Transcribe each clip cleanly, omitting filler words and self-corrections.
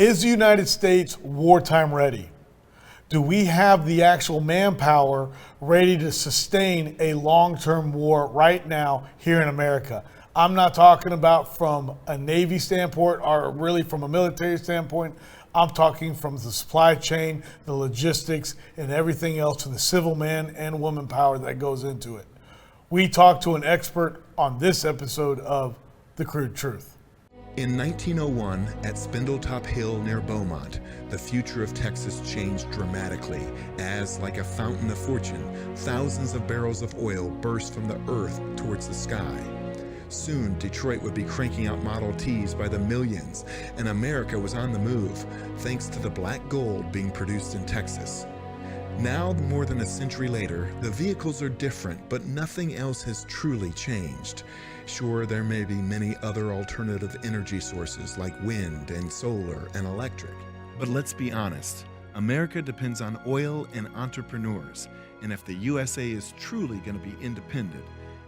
Is the United States wartime ready? Do we have the actual manpower ready to sustain a long-term war right now here in America? I'm not talking about from a Navy standpoint or really from a military standpoint. I'm talking from the supply chain, the logistics, and everything else, and the civil man and woman power that goes into it. We talked to an expert on this episode of The Crude Truth. In 1901, at Spindletop Hill near Beaumont, the future of Texas changed dramatically as, like a fountain of fortune, thousands of barrels of oil burst from the earth towards the sky. Soon, Detroit would be cranking out Model Ts by the millions, and America was on the move, thanks to the black gold being produced in Texas. Now, more than a century later, the vehicles are different, but nothing else has truly changed. Sure, there may be many other alternative energy sources like wind and solar and electric. But let's be honest, America depends on oil and entrepreneurs, and if the USA is truly going to be independent,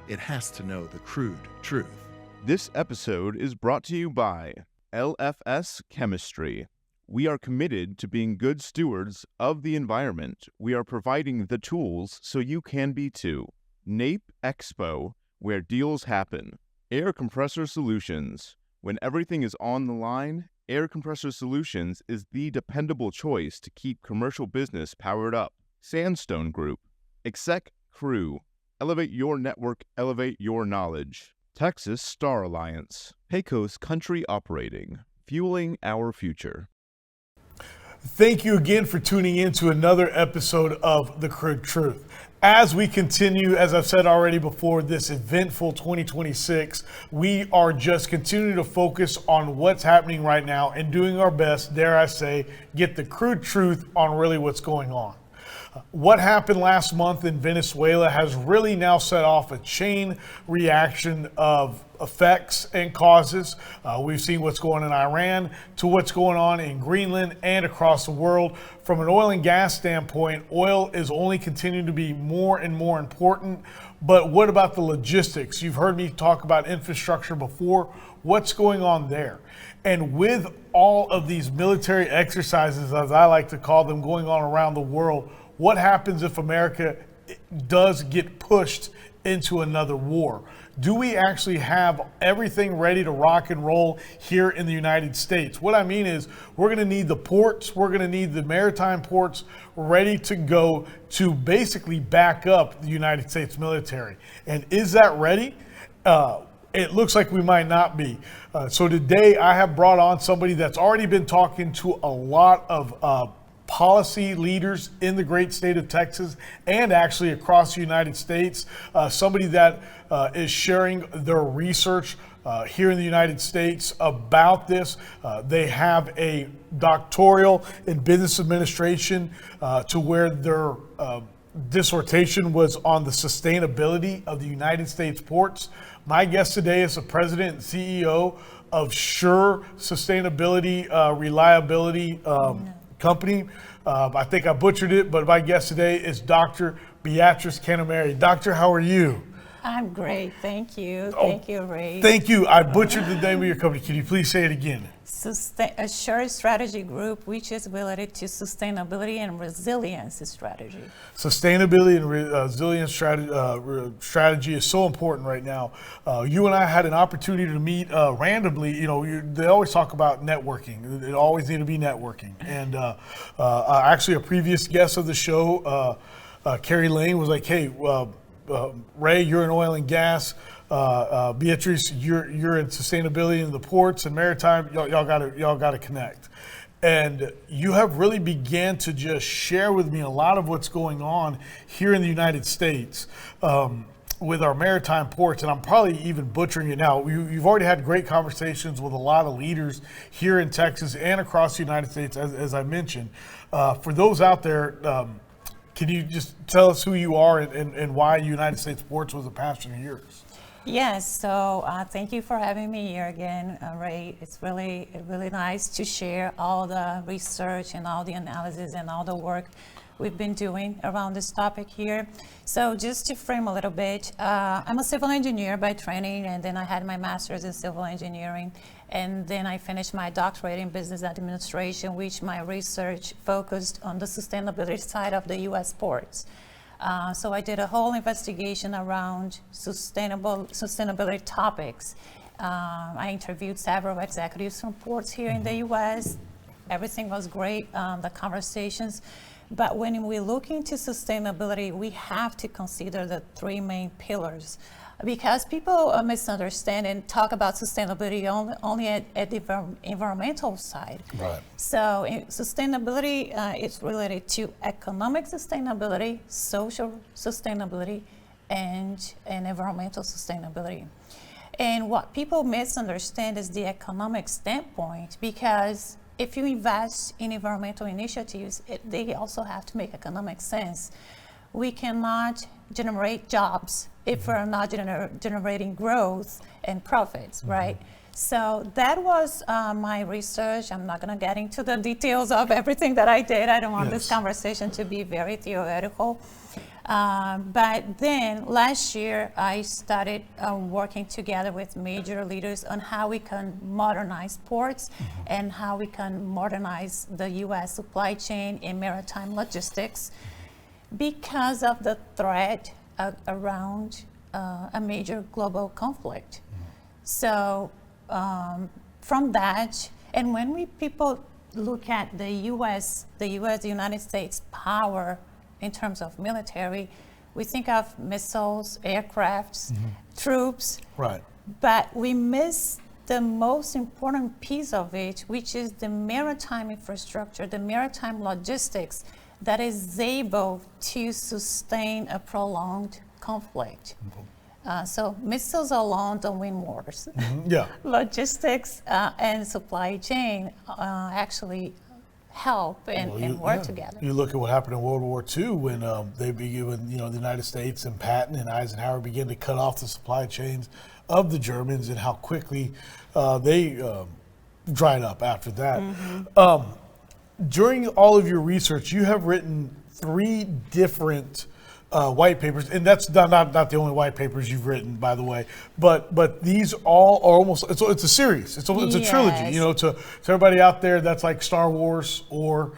it has to know the crude truth. This episode is brought to you by LFS Chemistry. We are committed to being good stewards of the environment. We are providing the tools so you can be too. NAPE Expo, where deals happen. Air Compressor Solutions. When everything is on the line, Air Compressor Solutions is the dependable choice to keep commercial business powered up. Sandstone Group. Exec Crew. Elevate your network, elevate your knowledge. Texas Star Alliance. Pecos Country Operating. Fueling our future. Thank you again for tuning in to another episode of The Crude Truth. As we continue, as I've said already before, this eventful 2026, we are just continuing to focus on what's happening right now and doing our best, dare I say, get the crude truth on really what's going on. What happened last month in Venezuela has really now set off a chain reaction of effects and causes. We've seen what's going on in Iran to what's going on in Greenland and across the world. From an oil and gas standpoint, oil is only continuing to be more and more important. But what about the logistics? You've heard me talk about infrastructure before. What's going on there? And with all of these military exercises, as I like to call them, going on around the world, what happens if America does get pushed into another war? Do we actually have everything ready to rock and roll here in the United States? What I mean is we're going to need the ports, we're going to need the maritime ports ready to go to basically back up the United States military. And is that ready? It looks like we might not be. So today I have brought on somebody that's already been talking to a lot of policy leaders in the great state of Texas and actually across the United States, somebody that is sharing their research here in the United States about this. They have a doctoral in business administration to where their dissertation was on the sustainability of the United States ports. My guest today is the president and CEO of Sure Sustainability Reliability Company. I think I butchered it, but my guest today is Dr. Beatriz Canamary. Doctor, how are you? I'm great, thank you. Thank you, Ray. Thank you. I butchered the name of your company. Can you please say it again? A Sure Strategy Group, which is related to sustainability and resilience strategy. Sustainability and resilience strategy is so important right now. You and I had an opportunity to meet randomly. You know, they always talk about networking. It always need to be networking. And actually, a previous guest of the show, Carrie Lane, was like, "Hey, Ray, you're in oil and gas. Beatriz, you're in sustainability in the ports and maritime. Y'all gotta connect." And you have really began to just share with me a lot of what's going on here in the United States with our maritime ports. And I'm probably even butchering it now. You've already had great conversations with a lot of leaders here in Texas and across the United States, as I mentioned. For those out there, can you just tell us who you are and why United States Ports was a passion of yours? Yes, so thank you for having me here again, Ray. It's really nice to share all the research and all the analysis and all the work we've been doing around this topic here. So just to frame a little bit, I'm a civil engineer by training, and then I had my master's in civil engineering. And then I finished my doctorate in business administration, which my research focused on the sustainability side of the U.S. ports. So I did a whole investigation around sustainability topics. I interviewed several executives from ports here in the U.S. Everything was great, the conversations. But when we look into sustainability, we have to consider the three main pillars, because people misunderstand and talk about sustainability only at the environmental side. Right. So sustainability is related to economic sustainability, social sustainability, and environmental sustainability. And what people misunderstand is the economic standpoint, because if you invest in environmental initiatives, they also have to make economic sense. We cannot generate jobs if we're not generating growth and profits, right? So that was my research. I'm not going to get into the details of everything that I did. I don't want this conversation to be very theoretical. But then last year, I started working together with major leaders on how we can modernize ports and how we can modernize the U.S. supply chain in maritime logistics, because of the threat around a major global conflict. So from that, and when people look at the United States power in terms of military, we think of missiles, aircrafts, troops, Right. but we miss the most important piece of it, which is the maritime infrastructure, the maritime logistics that is able to sustain a prolonged conflict. So missiles alone don't win wars. Yeah. Logistics and supply chain actually help and work together. You look at what happened in World War II when the United States and Patton and Eisenhower began to cut off the supply chains of the Germans, and how quickly they dried up after that. During all of your research, you have written 3 different white papers, and that's not the only white papers you've written, by the way. But these all are almost it's a series. It's a trilogy. You know, to everybody out there, that's like Star Wars or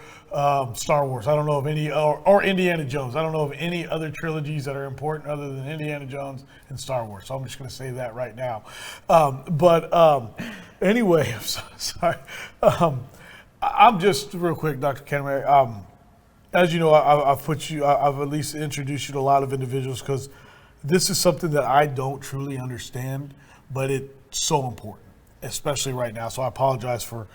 Star Wars. I don't know of any or Indiana Jones. I don't know of any other trilogies that are important other than Indiana Jones and Star Wars. So I'm just going to say that right now. Anyway, I'm sorry. I'm just real quick, Dr. Canamary. As you know, I've at least introduced you to a lot of individuals, because this is something that I don't truly understand, but it's so important, especially right now. So I apologize for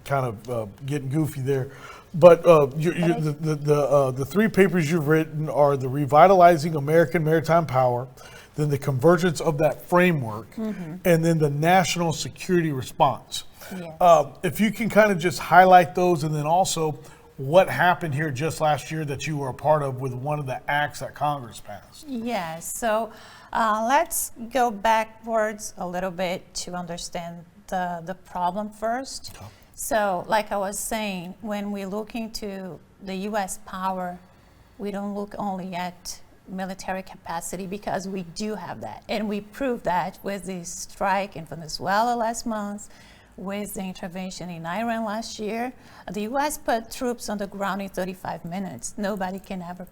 getting goofy there. But the 3 papers you've written are the Revitalizing American Maritime Power, then the Convergence of that Framework, and then the National Security Response. Yes. If you can kind of just highlight those, and then also what happened here just last year that you were a part of with one of the acts that Congress passed. Yes, so let's go backwards a little bit to understand the problem first. Okay. So like I was saying, when we look into the U.S. power, we don't look only at military capacity, because we do have that. And we proved that with the strike in Venezuela last month, with the intervention in Iran last year. The U.S. put troops on the ground in 35 minutes. Nobody can ever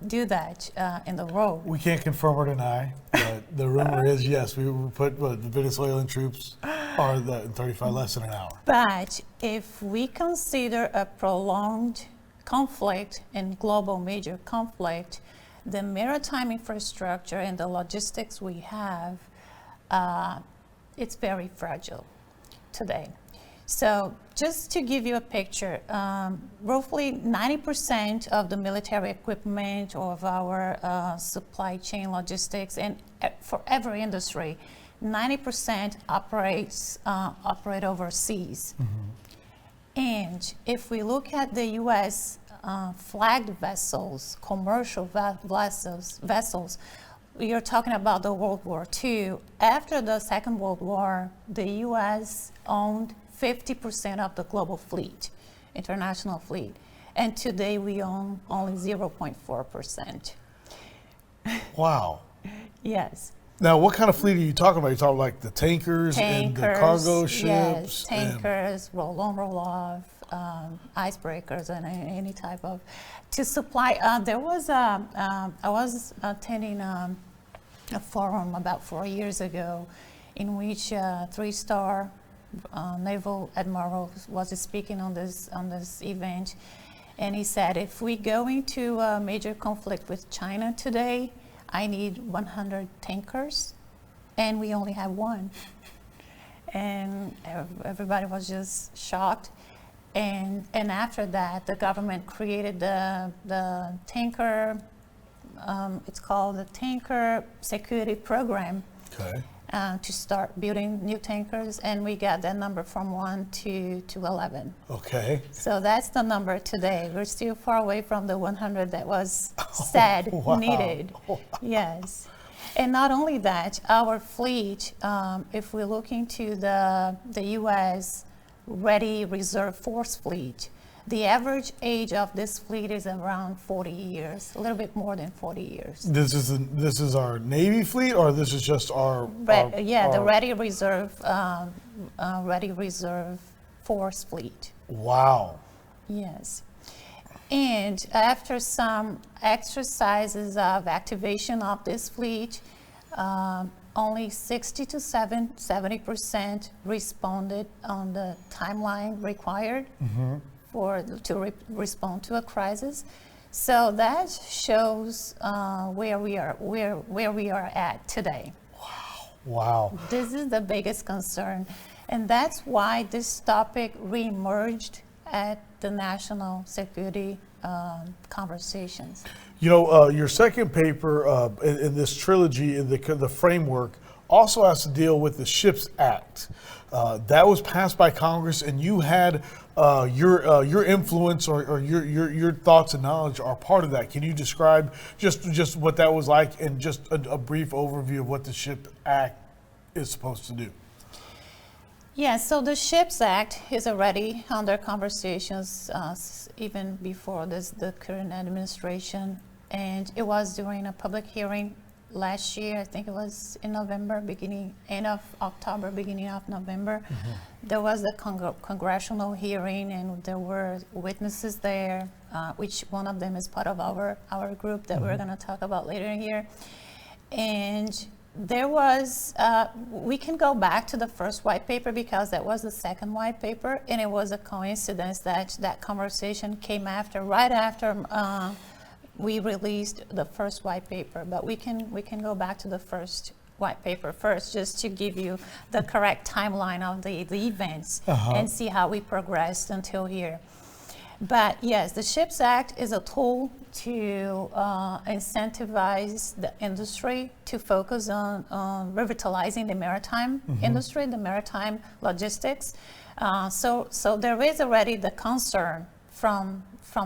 do that in the world. We can't confirm or deny, but the rumor is, yes, we put the Venezuelan troops are in 35 less than an hour. But if we consider a prolonged conflict and global major conflict, the maritime infrastructure and the logistics we have, it's very fragile today. So just to give you a picture, roughly 90% of the military equipment of our supply chain logistics, and for every industry, 90% operate overseas. And if we look at the U.S. Flagged vessels, commercial vessels, you're talking about the World War II. After the Second World War, the U.S. owned 50% of the global fleet, international fleet. And today we own only 0.4%. Wow. Yes. Now, what kind of fleet are you talking about? You talking like the tankers and the cargo ships? Yes, tankers, roll on, roll off, icebreakers, and any type of to supply. There was I was attending a forum about 4 years ago, in which 3-star naval admiral was speaking on this event, and he said, if we go into a major conflict with China today, I need 100 tankers, and we only have one. And everybody was just shocked. And after that, the government created the tanker, it's called the Tanker Security Program. Okay. To start building new tankers, and we got that number from 1 to 11. Okay. So that's the number today. We're still far away from the 100 that was said needed. Yes. And not only that, our fleet, if we look into the U.S. Ready Reserve Force Fleet, the average age of this fleet is around 40 years, a little bit more than 40 years. This is our Navy fleet, or this is just our the Ready Reserve Force Fleet. Wow. Yes. And after some exercises of activation of this fleet, only 60 to 70% responded on the timeline required to respond to a crisis. So that shows where we are at today. Wow. This is the biggest concern, and that's why this topic reemerged at the national security conversations. You know, your second paper in this trilogy, in the framework, also has to deal with the Ships Act. That was passed by Congress, and you had your influence or your thoughts and knowledge are part of that. Can you describe just what that was like, and just a brief overview of what the Ships Act is supposed to do? Yeah, so the Ships Act is already under conversations even before the current administration, and it was during a public hearing last year. I think it was in November, end of October, beginning of November. There was a congressional hearing, and there were witnesses there, which one of them is part of our group that we're going to talk about later here. And there was, we can go back to the first white paper, because that was the second white paper, and it was a coincidence that conversation came right after we released the first white paper. But we can go back to the first white paper first, just to give you the correct timeline of the events and see how we progressed until here. But yes, the Ships Act is a tool to incentivize the industry to focus on revitalizing the maritime industry, the maritime logistics. So there is already the concern from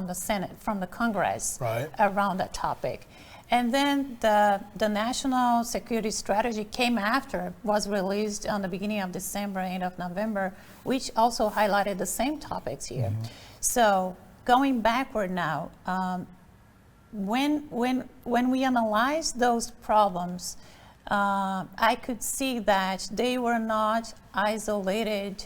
the Senate, from the Congress, around that topic. And then the National Security Strategy came after, was released on the beginning of December, end of November, which also highlighted the same topics here. So going backward now, when we analyzed those problems, I could see that they were not isolated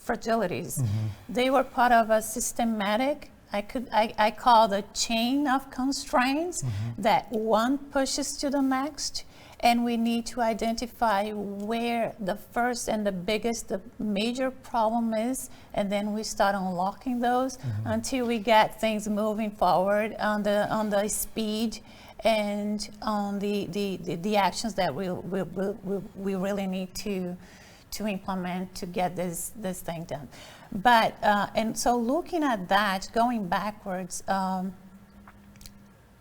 fragilities. They were part of a systematic, I call the chain of constraints that one pushes to the next, and we need to identify where the first and the biggest, the major problem is, and then we start unlocking those until we get things moving forward on the speed and on the actions that we really need to implement to get this thing done. But and so looking at that, going backwards,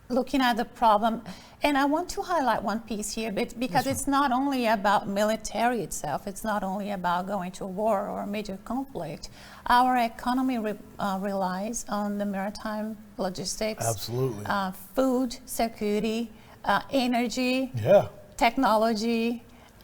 looking at the problem, and I want to highlight one piece here, because it's not only about military itself, it's not only about going to war or a major conflict. Our economy relies on the maritime logistics, absolutely, food security, energy, technology,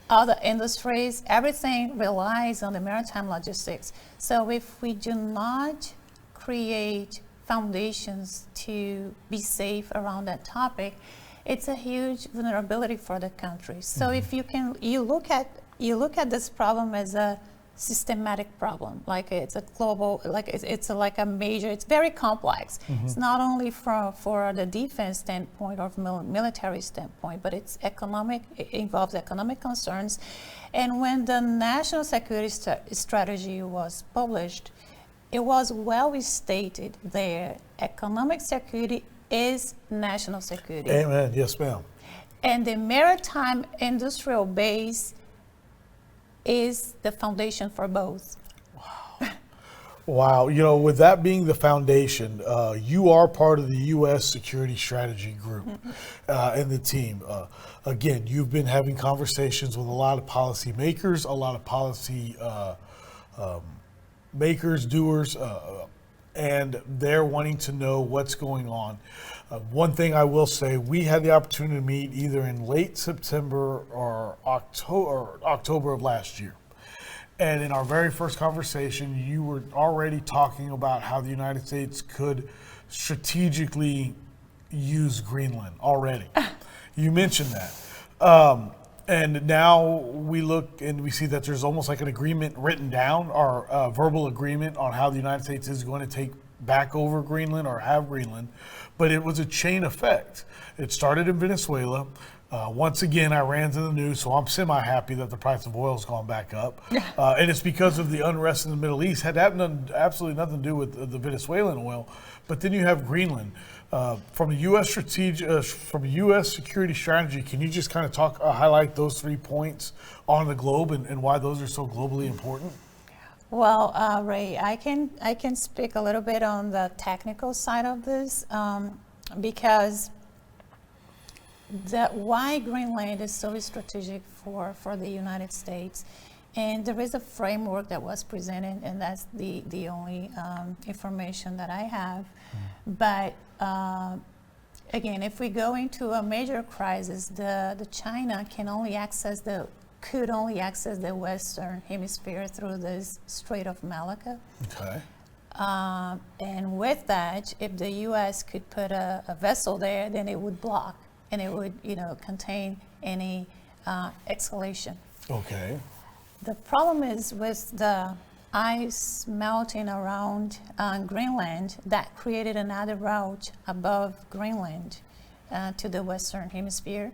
other industries, everything relies on the maritime logistics. So if we do not create foundations to be safe around that topic, It's a huge vulnerability for the country. So if you look at this problem as a systematic problem, like it's a global, like it's like a major, it's very complex. It's not only for the defense standpoint or military standpoint, but it's economic, it involves economic concerns. And when the national security strategy was published, it was well stated there, economic security is national security. Amen. Yes, ma'am. And the maritime industrial base is the foundation for both. Wow. You know, with that being the foundation, you are part of the U.S. Security Strategy Group and the team. Again, you've been having conversations with a lot of policy makers, a lot of policy makers, doers, and they're wanting to know what's going on. One thing I will say, we had the opportunity to meet either in late September or October of last year. And in our very first conversation, you were already talking about how the United States could strategically use Greenland already. You mentioned that. And now we look and we see that there's almost like an agreement written down, or a verbal agreement on how the United States is going to take back over Greenland or have Greenland. But it was a chain effect. It started in Venezuela. Once again, Iran's in the news, so I'm semi-happy that the price of oil has gone back up. And it's because of the unrest in the Middle East. Had absolutely nothing to do with the Venezuelan oil. But then you have Greenland. From a U.S. security strategy, can you just kind of highlight those 3 points on the globe and why those are so globally important? Well, Ray, I can speak a little bit on the technical side of this because why Greenland is so strategic for the United States. And there is a framework that was presented, and that's the only information that I have. But again, if we go into a major crisis, the China could only access the Western Hemisphere through this Strait of Malacca. Okay. And with that, if the U.S. could put a vessel there, then it would block, and it would, contain any escalation. Okay. The problem is with the ice melting around Greenland, that created another route above Greenland to the Western Hemisphere.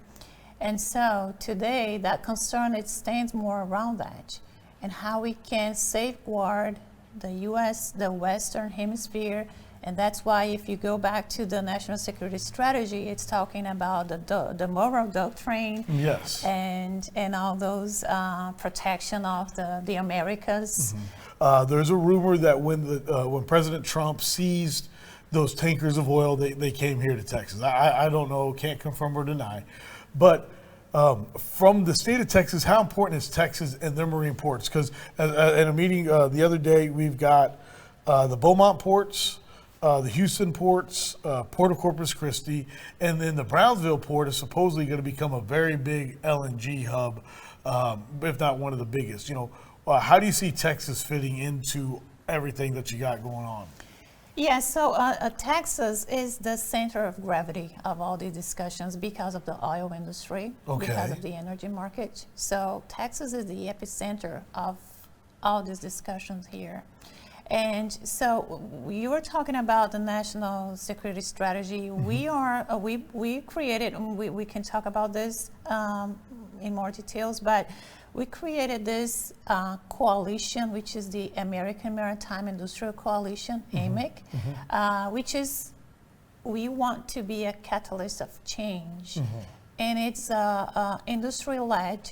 And so today, that concern, it stands more around that and how we can safeguard the U.S., the Western Hemisphere. And that's why if you go back to the national security strategy, it's talking about the Monroe Doctrine. Yes. And all those protection of the Americas. There's a rumor that when President Trump seized those tankers of oil, they came here to Texas. I don't know, can't confirm or deny. But from the state of Texas, how important is Texas and their marine ports? Because in a meeting the other day, we've got the Beaumont ports, the Houston ports, Port of Corpus Christi, and then the Brownsville port is supposedly going to become a very big LNG hub, if not one of the biggest. How do you see Texas fitting into everything that you got going on? Yeah, so Texas is the center of gravity of all these discussions because of the oil industry, because of the energy market. So Texas is the epicenter of all these discussions here. And so you were talking about the national security strategy. We created, and we can talk about this in more details, but we created this coalition, which is the American Maritime Industrial Coalition, AMIC, which is, we want to be a catalyst of change. And it's a industry-led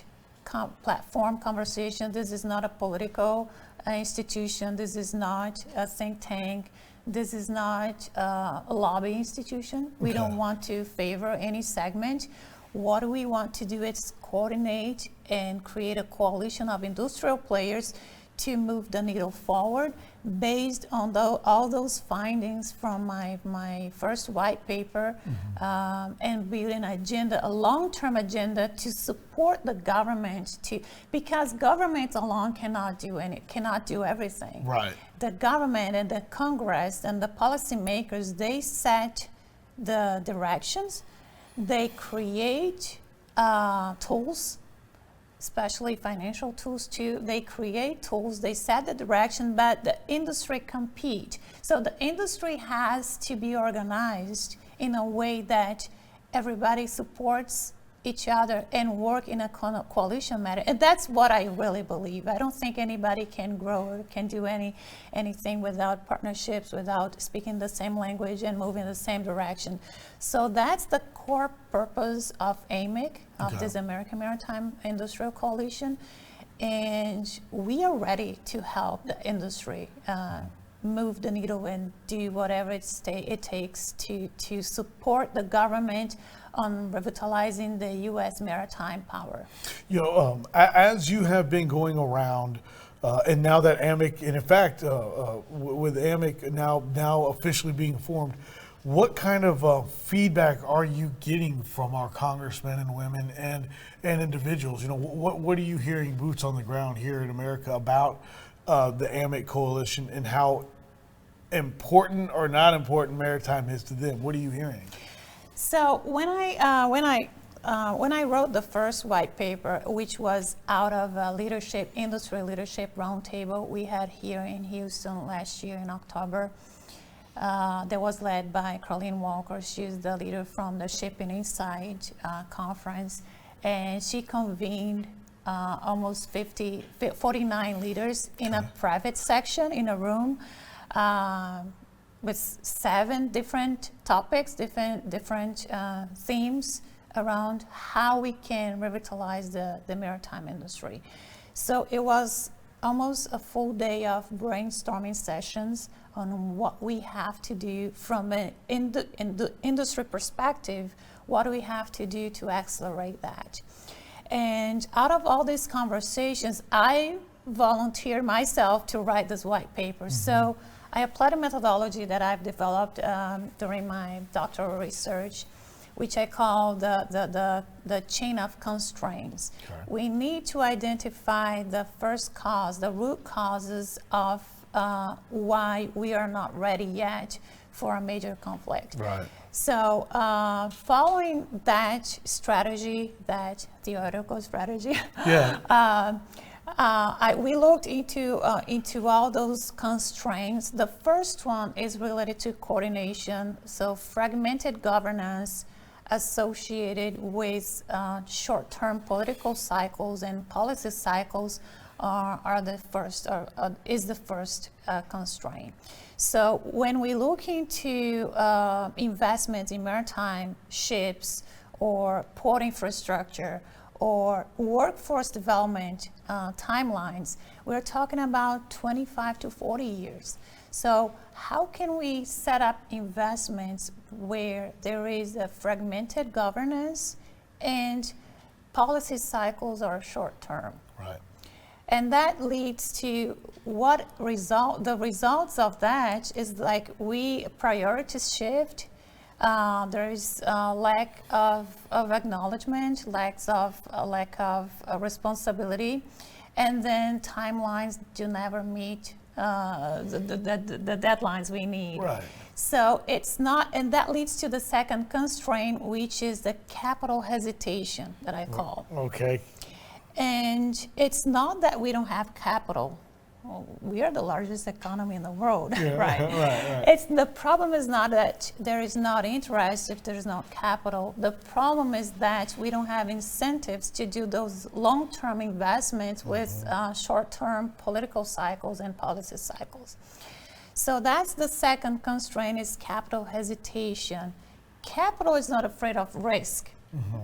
platform conversation. This is not a political institution. This is not a think tank. This is not a lobby institution. We don't want to favor any segment. What we want to do is coordinate and create a coalition of industrial players to move the needle forward based on all those findings from my first white paper, and build an agenda, a long-term agenda to support the government, because government alone cannot do everything. Right. The government and the Congress and the policymakers, they set the directions, they create tools, especially financial tools too. They create tools, they set the direction, but the industry compete. So the industry has to be organized in a way that everybody supports each other and work in a coalition manner. And that's what I really believe. I don't think anybody can grow or can do anything without partnerships, without speaking the same language and moving in the same direction. So that's the core purpose of AMIC, of this American Maritime Industrial Coalition. And we are ready to help the industry move the needle and do whatever it takes to support the government on revitalizing the U.S. maritime power. You know, as you have been going around, and now that AMIC, and in fact, with AMIC now officially being formed, what kind of feedback are you getting from our congressmen and women and individuals? You know, what are you hearing boots on the ground here in America about the AMIC coalition and how important or not important maritime is to them? What are you hearing? So when I wrote the first white paper, which was out of a industry leadership roundtable we had here in Houston last year in October, that was led by Carleen Walker. She's the leader from the Shipping Inside conference, and she convened almost 49 leaders in a private section in a room. With 7 different topics, different themes around how we can revitalize the maritime industry. So it was almost a full day of brainstorming sessions on what we have to do from an industry perspective. What do we have to do to accelerate that? And out of all these conversations, I volunteered myself to write this white paper. So I applied a methodology that I've developed during my doctoral research, which I call the chain of constraints. Okay. We need to identify the first cause, the root causes of why we are not ready yet for a major conflict. Right. So following that strategy, that theoretical strategy, we looked into all those constraints. The first one is related to coordination. So fragmented governance associated with short-term political cycles and policy cycles is the first constraint. So when we look into investments in maritime ships or port infrastructure or workforce development timelines, we're talking about 25 to 40 years. So how can we set up investments where there is a fragmented governance and policy cycles are short term? Right. And that leads to the results of that is like priorities shift. There is a lack of acknowledgement, lack of responsibility, and then timelines do never meet the deadlines we need. Right. So it's not, and that leads to the second constraint, which is the capital hesitation that I call. Okay. And it's not that we don't have capital. We are the largest economy in the world, right? The problem is not that there is not interest if there's not capital. The problem is that we don't have incentives to do those long-term investments with short-term political cycles and policy cycles. So that's the second constraint, is capital hesitation. Capital is not afraid of risk.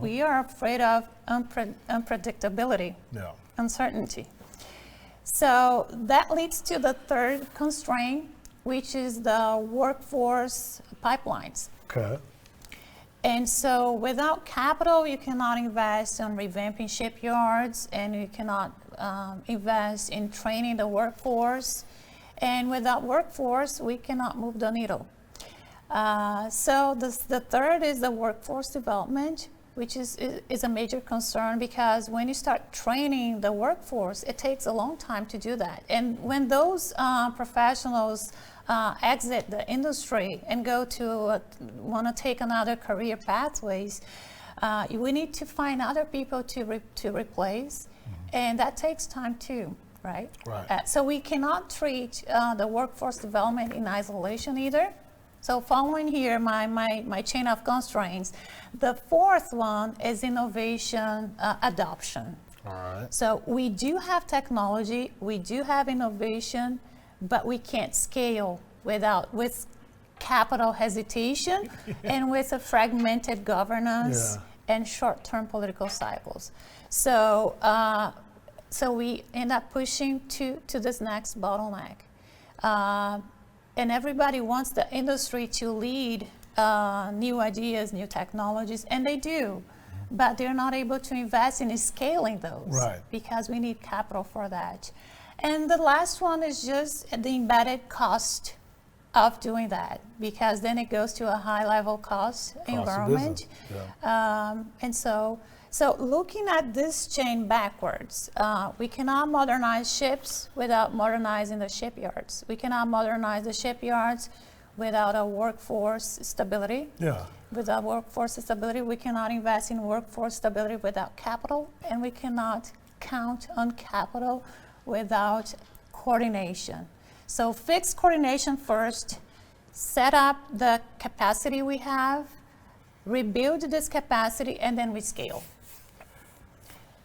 We are afraid of unpredictability, uncertainty. So that leads to the third constraint, which is the workforce pipelines. Okay. And so without capital, you cannot invest in revamping shipyards, and you cannot invest in training the workforce. And without workforce, we cannot move the needle. So the third is the workforce development. which is a major concern, because when you start training the workforce, it takes a long time to do that. And when those professionals exit the industry and go to want to take another career pathways, we need to find other people to replace, and that takes time too, right? Right. So we cannot treat the workforce development in isolation either. So following here my chain of constraints, the fourth one is innovation adoption. All right. So we do have technology, we do have innovation, but we can't scale with capital hesitation and with a fragmented governance and short-term political cycles. So so we end up pushing to this next bottleneck. And everybody wants the industry to lead new ideas, new technologies, and they do, but they're not able to invest in scaling those, Right. because we need capital for that. And the last one is just the embedded cost of doing that, because then it goes to a high level cost of environment. business, yeah. And so looking at this chain backwards, we cannot modernize ships without modernizing the shipyards. We cannot modernize the shipyards without a workforce stability. Yeah. Without workforce stability, we cannot invest in workforce stability without capital, and we cannot count on capital without coordination. So fix coordination first, set up the capacity we have, rebuild this capacity, and then we scale.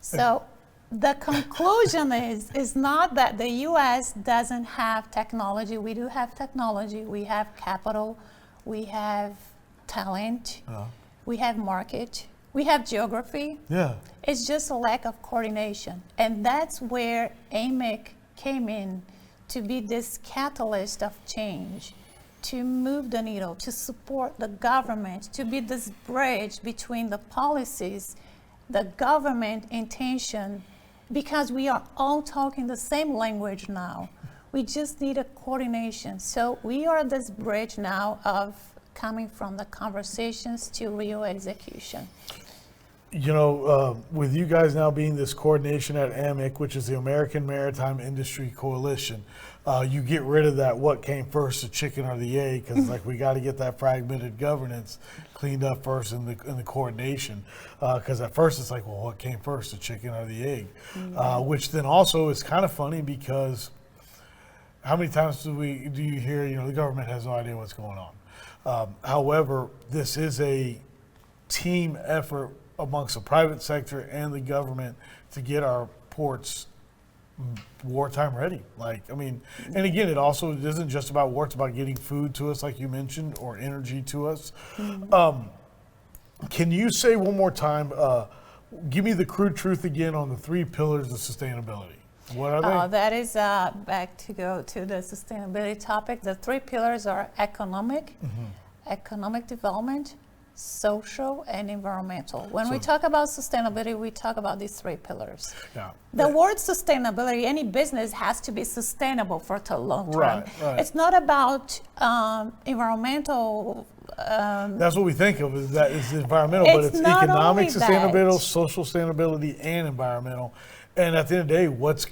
So the conclusion is not that the U.S. doesn't have technology. We do have technology. We have capital. We have talent. We have market. We have geography. Yeah. It's just a lack of coordination. And that's where AMIC came in to be this catalyst of change, to move the needle, to support the government, to be this bridge between the policies, the government intention, because we are all talking the same language now. We just need a coordination. So we are this bridge now of coming from the conversations to real execution. You know, with you guys now being this coordination at AMIC, which is the American Maritime Industry Coalition, you get rid of that what came first, the chicken or the egg, because like we got to get that fragmented governance cleaned up first in the coordination, because at first it's like, well, what came first, the chicken or the egg? Which then also is kind of funny, because how many times do you hear, you know, the government has no idea what's going on? However, this is a team effort amongst the private sector and the government to get our ports wartime ready. Like, I mean, and again, it also isn't just about war, it's about getting food to us, like you mentioned, or energy to us. Can you say one more time, give me the crude truth again on the 3 pillars of sustainability? What are they? That is back to go to the sustainability topic. The 3 pillars are economic development, social, and environmental. When we talk about sustainability, we talk about these 3 pillars. Yeah. The word sustainability, any business has to be sustainable for the long term. Right. It's not about environmental. That's what we think of is that it's environmental, but it's not economic only that. sustainability, social sustainability, and environmental. And at the end of the day, what's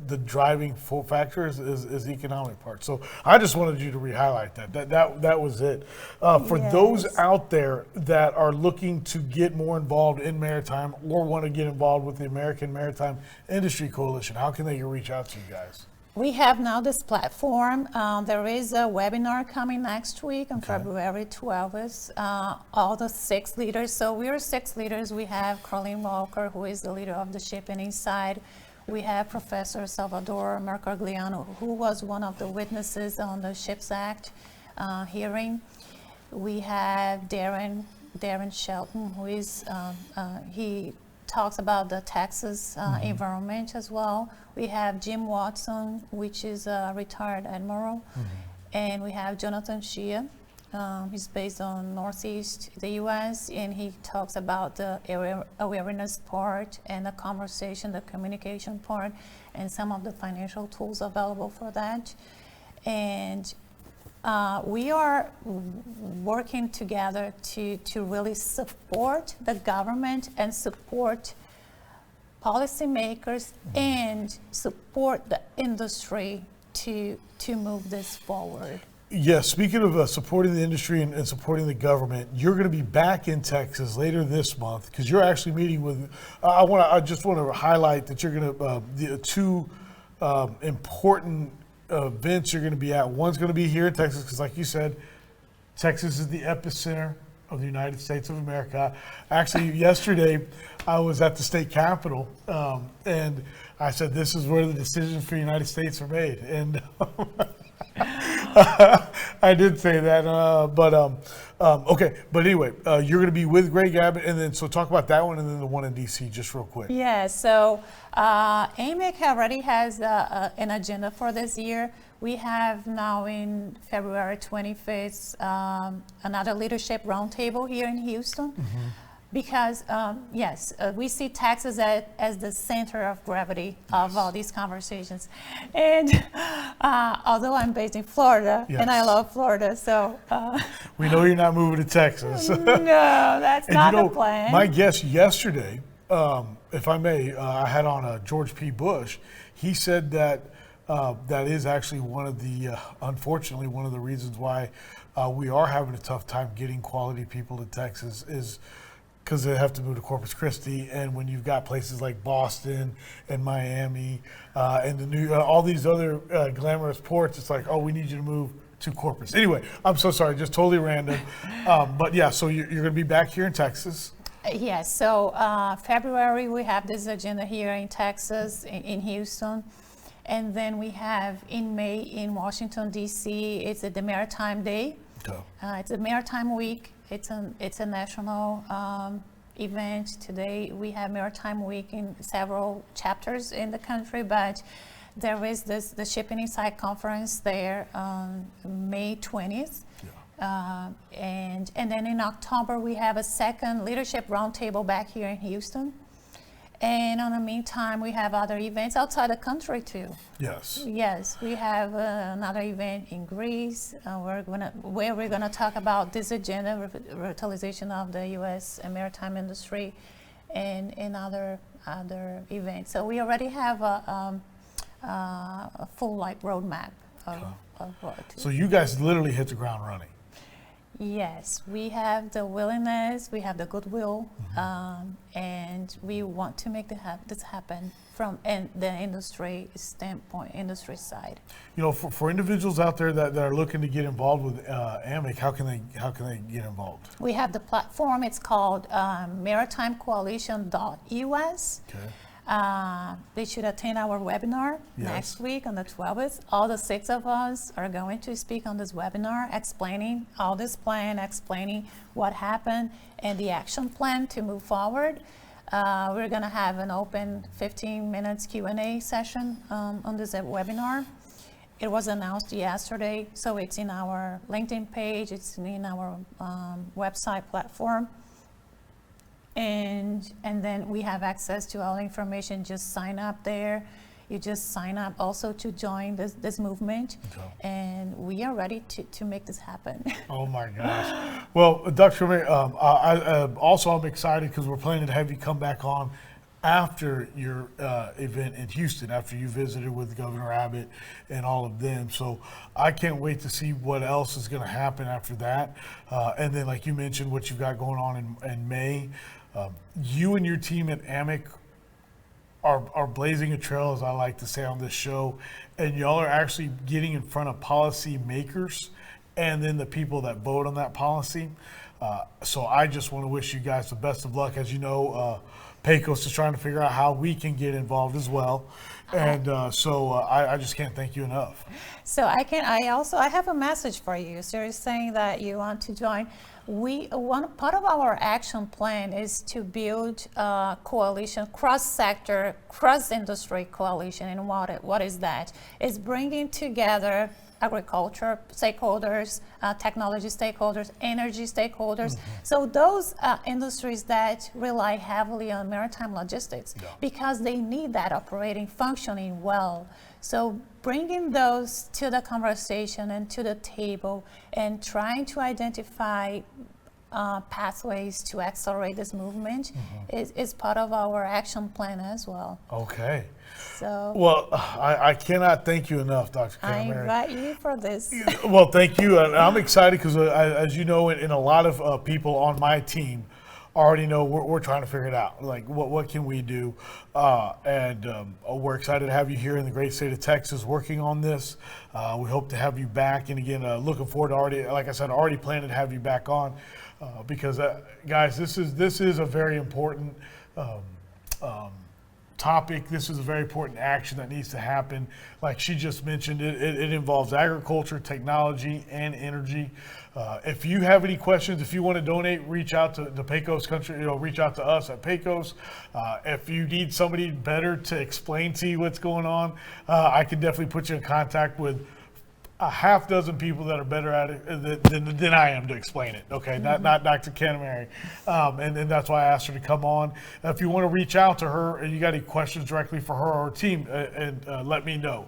the driving factor is the economic part. So I just wanted you to re-highlight that. That was it. For those out there that are looking to get more involved in maritime or want to get involved with the American Maritime Industry Coalition, how can they reach out to you guys? We have now this platform. There is a webinar coming next week on February 12th. All the 6 leaders. So we are 6 leaders. We have Carlene Walker, who is the leader of the Shipping Inside. We have Professor Salvador Mercogliano, who was one of the witnesses on the Ships Act hearing. We have Darren Shelton, who is he talks about the Texas environment as well. We have Jim Watson, which is a retired admiral, and we have Jonathan Shea. He's based on Northeast, the U.S., and he talks about the awareness part and the conversation, the communication part, and some of the financial tools available for that. And we are working together to really support the government and support policymakers and support the industry to move this forward. Yes, speaking of supporting the industry and supporting the government, you're going to be back in Texas later this month because you're actually meeting with. I just want to highlight that you're going to the two important events you're going to be at. One's going to be here in Texas because, like you said, Texas is the epicenter of the United States of America. Actually, yesterday I was at the state capitol and I said, "This is where the decisions for the United States are made." And I did say that, okay. But anyway, you're going to be with Greg Abbott, and then so talk about that one, and then the one in DC, just real quick. Yeah. So AMIC already has an agenda for this year. We have now in February 25th another leadership roundtable here in Houston. Mm-hmm. Because, yes, we see Texas as the center of gravity of all these conversations. And although I'm based in Florida, and I love Florida, so. We know you're not moving to Texas. No, that's not the plan. My guest yesterday, if I may, I had on George P. Bush. He said that that is actually one of the, unfortunately, one of the reasons why we are having a tough time getting quality people to Texas is because they have to move to Corpus Christi, and when you've got places like Boston and Miami and the all these other glamorous ports, it's like, oh, we need you to move to Corpus. Anyway, I'm so sorry, just totally random. But yeah, so you're going to be back here in Texas. Yes, so February we have this agenda here in Texas, in Houston. And then we have in May in Washington, D.C., it's the Maritime Day. Okay. It's a Maritime Week. It's a national event. Today we have Maritime Week in several chapters in the country, but there is the Shipping Insight Conference there on May 20th. Yeah. And then in October we have a second leadership roundtable back here in Houston. And in the meantime, we have other events outside the country too. Yes. Yes, we have another event in Greece where we're gonna talk about this agenda, revitalization of the U.S. maritime industry, and other events. So we already have a full roadmap of what. So you guys literally hit the ground running. Yes, we have the willingness, we have the goodwill, and we want to make this happen from the industry standpoint, industry side. You know, for individuals out there that are looking to get involved with AMIC, how can they get involved? We have the platform. It's called maritimecoalition.us. Okay. They should attend our webinar next week on the 12th. All the 6 of us are going to speak on this webinar, explaining all this plan, explaining what happened, and the action plan to move forward. We're going to have an open 15 minutes Q&A session on this webinar. It was announced yesterday, so it's in our LinkedIn page, it's in our website platform. And then we have access to all information. Just sign up there. You just sign up also to join this movement. Okay. And we are ready to make this happen. Oh my gosh. Well, Dr. Canamary, I'm excited because we're planning to have you come back on after your event in Houston, after you visited with Governor Abbott and all of them. So I can't wait to see what else is going to happen after that. And then, like you mentioned, what you've got going on in May. You and your team at AMIC are blazing a trail, as I like to say on this show, and y'all are actually getting in front of policy makers and then the people that vote on that policy. So I just want to wish you guys the best of luck. As you know, PECOS is trying to figure out how we can get involved as well. And so I just can't thank you enough. So I have a message for you. So you're saying that you want to join. One part of our action plan is to build a coalition, cross-sector, cross-industry coalition. And what is that? It's bringing together agriculture stakeholders, technology stakeholders, energy stakeholders. Mm-hmm. So those industries that rely heavily on maritime logistics because they need that operating, functioning well. So bringing those to the conversation and to the table and trying to identify pathways to accelerate this movement is part of our action plan as well. Okay. So Well, I cannot thank you enough, Dr. I Canamary. invite you for this. Well, thank you. And I'm excited because, as you know, and a lot of people on my team already know we're trying to figure it out. Like, what can we do? And we're excited to have you here in the great state of Texas working on this. We hope to have you back. And again, looking forward to already, like I said, already planning to have you back on because, guys, this is a very important topic. This is a very important action that needs to happen. Like she just mentioned, it involves agriculture, technology, and energy. If you have any questions, if you want to donate, reach out to the Pecos Country, reach out to us at Pecos. If you need somebody better to explain to you what's going on, I can definitely put you in contact with a half dozen people that are better at it than I am to explain it. Okay, not Dr. Canamary, and that's why I asked her to come on. If you want to reach out to her and you got any questions directly for her or her team, and let me know.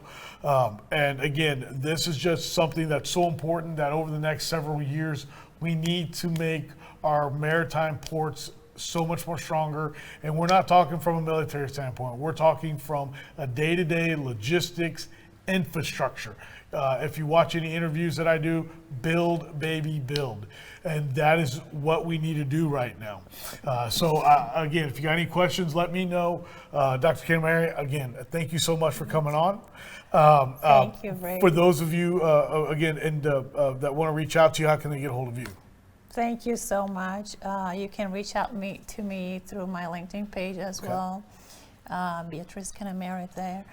And again, this is just something that's so important that over the next several years, we need to make our maritime ports so much more stronger. And we're not talking from a military standpoint. We're talking from a day-to-day logistics infrastructure. If you watch any interviews that I do, build, baby, build. And that is what we need to do right now. So again, if you got any questions, let me know. Dr. Canamary, again, thank you so much for coming on. Thank you, Ray. For those of you, again, that want to reach out to you, how can they get a hold of you? Thank you so much. You can reach out to me through my LinkedIn page as well. Beatriz Canamary there.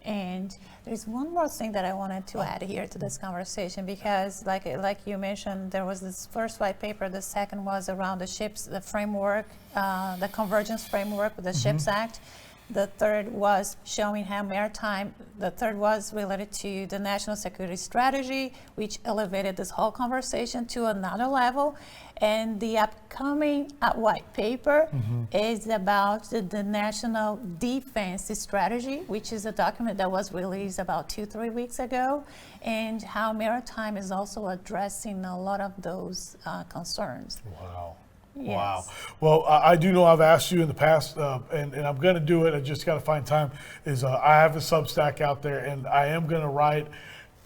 And there's one more thing that I wanted to add here to this conversation, because like you mentioned, there was this first white paper. The second was around the framework, the convergence framework with the SHIPS Act. The third was showing how maritime, the third was related to the national security strategy, which elevated this whole conversation to another level. And the upcoming white paper is about the national defense strategy, which is a document that was released about 2-3 weeks ago, and how maritime is also addressing a lot of those concerns. Wow. Yes. Wow. Well, I do know I've asked you in the past, and I'm going to do it. I just got to find time. I have a Substack out there, and I am going to write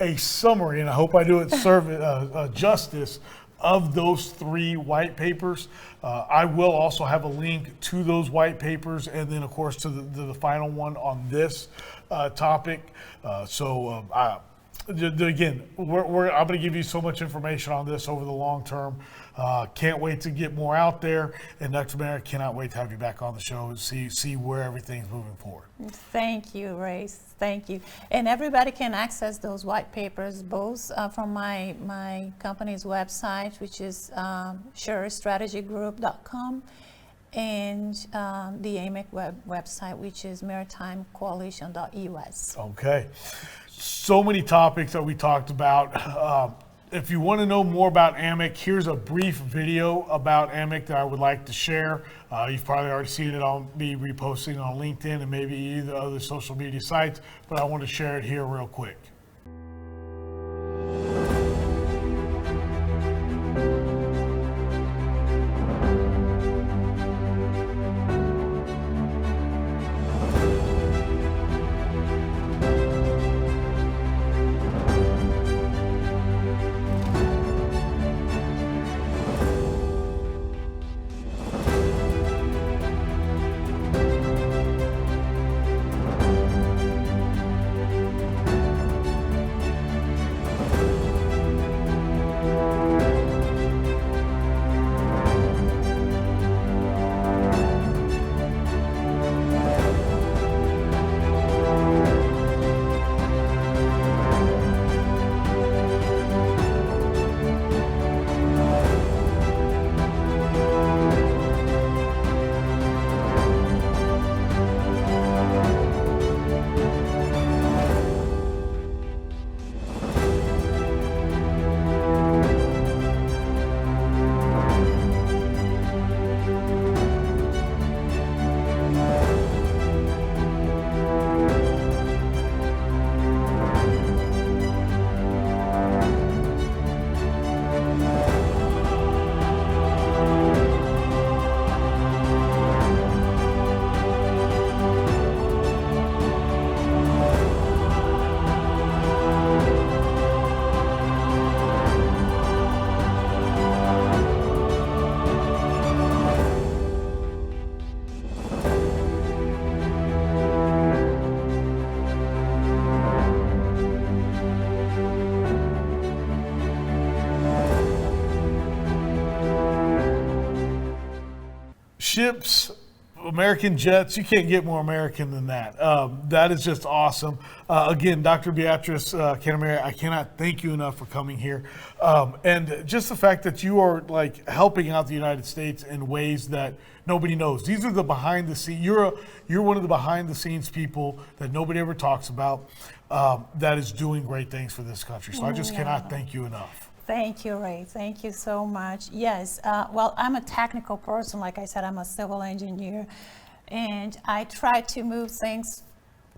a summary, and I hope I do it justice of those 3 white papers. I will also have a link to those white papers, and then of course to the final one on this topic. Again, I'm going to give you so much information on this over the long term. Can't wait to get more out there. And Dr. Merritt, cannot wait to have you back on the show and see where everything's moving forward. Thhank you, Ray. Thank you. And everybody can access those white papers both from my company's website, which is surestrategygroup.com, and the AMEC website, which is maritimecoalition.us. Okay. So many topics that we talked about. If you want to know more about AMEC, here's a brief video about AMEC that I would like to share. You've probably already seen it. I'll be reposting on LinkedIn and maybe either other social media sites, but I want to share it here real quick. ships, American jets, you can't get more American than that. That is just awesome. Again, Dr. Beatriz Canamary, I cannot thank you enough for coming here. And just the fact that you are like helping out the United States in ways that nobody knows. These are the behind the scenes. You're one of the behind the scenes people that nobody ever talks about, that is doing great things for this country. So I just cannot thank you enough. Thank you, Ray. Thank you so much. Yes, well, I'm a technical person. Like I said, I'm a civil engineer, and I try to move things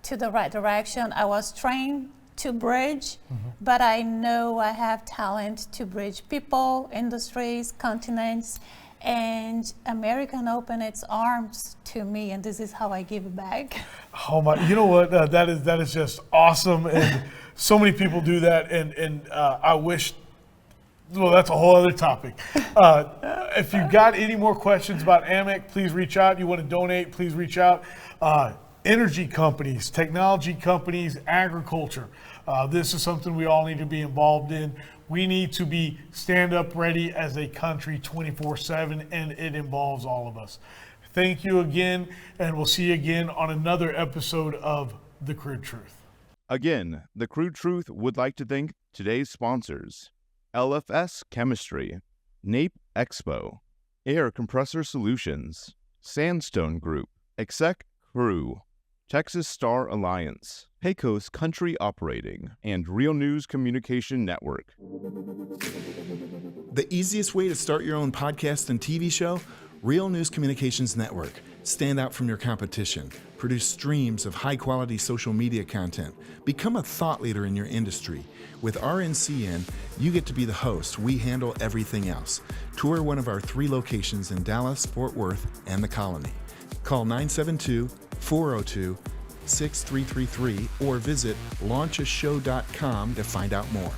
to the right direction. I was trained to bridge, but I know I have talent to bridge people, industries, continents, and American opened its arms to me, and this is how I give back. Oh my! You know what? That is just awesome, and so many people do that, and I wish. Well, that's a whole other topic. If you've got any more questions about AMEC, please reach out. You want to donate, please reach out. Energy companies, technology companies, agriculture. This is something we all need to be involved in. We need to be stand up ready as a country 24/7, and it involves all of us. Thank you again, and we'll see you again on another episode of The Crude Truth. Again, The Crude Truth would like to thank today's sponsors: LFS Chemistry, NAPE Expo, Air Compressor Solutions, Sandstone Group, Exec Crew, Texas Star Alliance, Pecos Country Operating, and Real News Communication Network. The easiest way to start your own podcast and TV show? Real News Communications Network. Stand out from your competition. Produce streams of high-quality social media content. Become a thought leader in your industry. With RNCN, you get to be the host. We handle everything else. Tour one of our 3 locations in Dallas, Fort Worth, and the Colony. Call 972-402-6333 or visit launchashow.com to find out more.